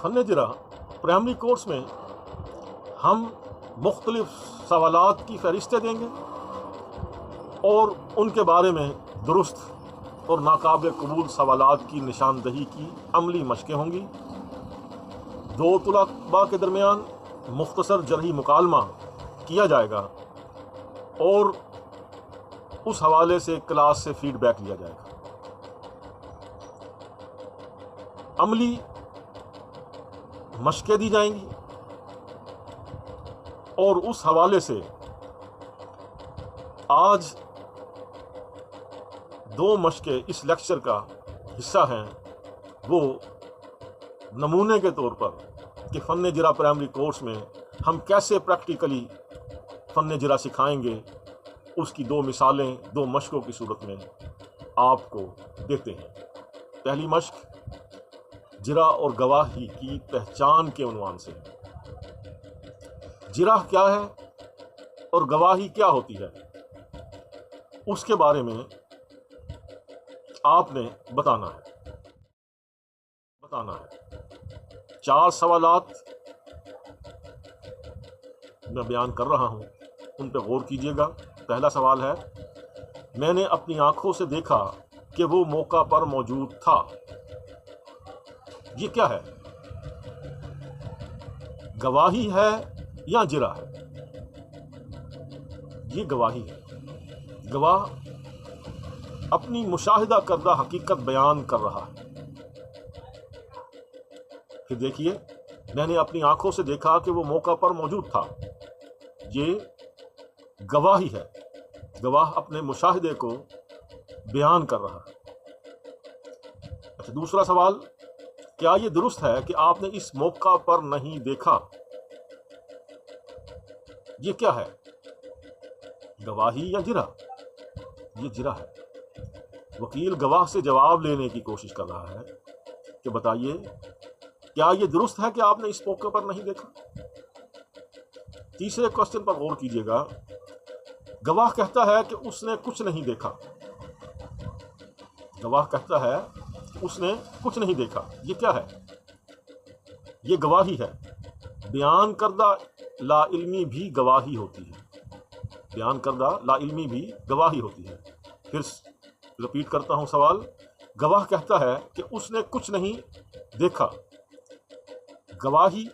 فن جرا primary course میں ہم مختلف سوالات کی فہرستیں دیں گے اور ان کے بارے میں درست اور ناقابل قبول سوالات کی نشاندہی کی عملی مشقیں ہوں گی۔ دو طلباء کے درمیان مختصر جرحی مکالمہ کیا جائے گا اور اس حوالے سے کلاس سے فیڈ بیک لیا جائے گا۔ عملی مشقیں دی جائیں گی اور اس حوالے سے آج دو مشقیں اس لیکچر کا حصہ ہیں، وہ نمونے کے طور پر کہ فن جرا پرائمری کورس میں ہم کیسے پریکٹیکلی فن جرا سکھائیں گے، اس کی دو مثالیں دو مشقوں کی صورت میں آپ کو دیتے ہیں۔ پہلی مشق جرح اور گواہی کی پہچان کے عنوان سے ہے۔ جرح کیا ہے اور گواہی کیا ہوتی ہے، اس کے بارے میں آپ نے بتانا ہے۔ 4 سوالات میں بیان کر رہا ہوں، ان پہ غور کیجیے گا۔ پہلا سوال ہے، میں نے اپنی آنکھوں سے دیکھا کہ وہ موقع پر موجود تھا۔ یہ کیا ہے؟ گواہی ہے یا جرح ہے؟ یہ گواہی ہے۔ گواہ اپنی مشاہدہ کردہ حقیقت بیان کر رہا ہے۔ پھر دیکھیے، میں نے اپنی آنکھوں سے دیکھا کہ وہ موقع پر موجود تھا۔ یہ گواہی ہے۔ گواہ اپنے مشاہدے کو بیان کر رہا ہے۔ اچھا، دوسرا سوال، کیا یہ درست ہے کہ آپ نے اس موقع پر نہیں دیکھا؟ یہ کیا ہے؟ گواہی یا جرح؟ یہ جرح ہے۔ وکیل گواہ سے جواب لینے کی کوشش کر رہا ہے کہ بتائیے، کیا یہ درست ہے کہ آپ نے اس موقع پر نہیں دیکھا؟ تیسرے کوشچن پر غور کیجیے گا۔ گواہ کہتا ہے کہ اس نے کچھ نہیں دیکھا۔ گواہ کہتا ہے کہ اس نے کچھ نہیں دیکھا۔ یہ کیا ہے؟ یہ گواہی ہے۔ بیان کردہ لا علمی بھی گواہی ہوتی ہے۔ بیان کردہ لا علمی بھی گواہی ہوتی ہے۔ پھر رپیٹ کرتا ہوں سوال۔ گواہ کہتا ہے کہ اس نے کچھ نہیں دیکھا۔ گواہی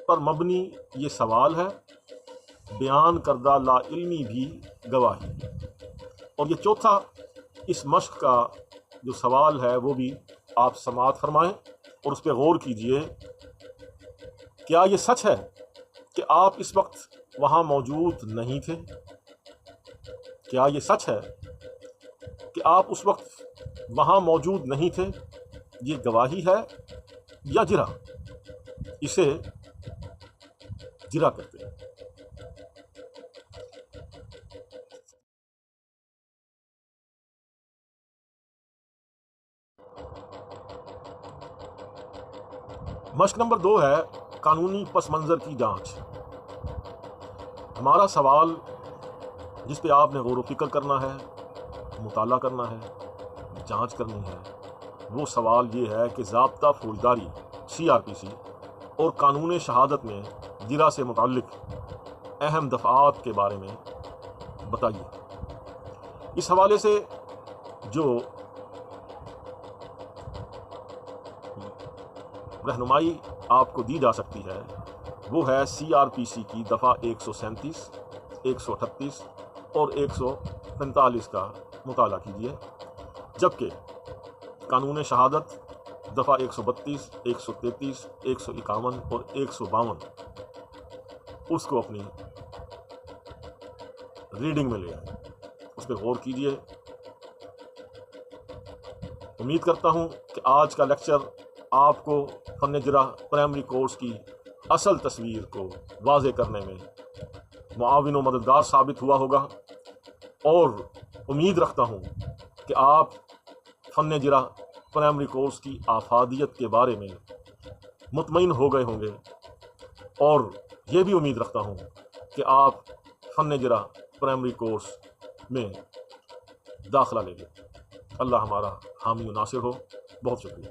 پر مبنی یہ سوال ہے۔ بیان کردہ لا علمی بھی گواہی۔ اور یہ چوتھا اس مشق کا جو سوال ہے وہ بھی آپ سماعت فرمائیں اور اس پہ غور کیجئے۔ کیا یہ سچ ہے کہ آپ اس وقت وہاں موجود نہیں تھے؟ کیا یہ سچ ہے کہ آپ اس وقت وہاں موجود نہیں تھے؟ یہ گواہی ہے یا جرح؟ اسے جرح کہتے ہیں۔ مشق نمبر 2 ہے قانونی پس منظر کی جانچ۔ ہمارا سوال جس پہ آپ نے غور و فکر کرنا ہے، مطالعہ کرنا ہے، جانچ کرنی ہے، وہ سوال یہ ہے کہ ضابطہ فوجداری CRPC اور قانون شہادت میں جرح سے متعلق اہم دفعات کے بارے میں بتائیے۔ اس حوالے سے جو رہنمائی آپ کو دی جا سکتی ہے وہ ہے CRPC کی دفعہ 137، 138 اور 145 کا مطالعہ کیجیے، جبکہ قانون شہادت دفعہ 132، 133، 151 اور 152 اس کو اپنی ریڈنگ میں لے آئیں، اس پہ غور کیجیے۔ امید کرتا ہوں کہ آج کا لیکچر آپ کو فن جرح پرائمری کورس کی اصل تصویر کو واضح کرنے میں معاون و مددگار ثابت ہوا ہوگا، اور امید رکھتا ہوں کہ آپ فن جرح پرائمری کورس کی افادیت کے بارے میں مطمئن ہو گئے ہوں گے، اور یہ بھی امید رکھتا ہوں کہ آپ فن جرح پرائمری کورس میں داخلہ لیں گے۔ اللہ ہمارا حامی و ناصر ہو۔ بہت شکریہ۔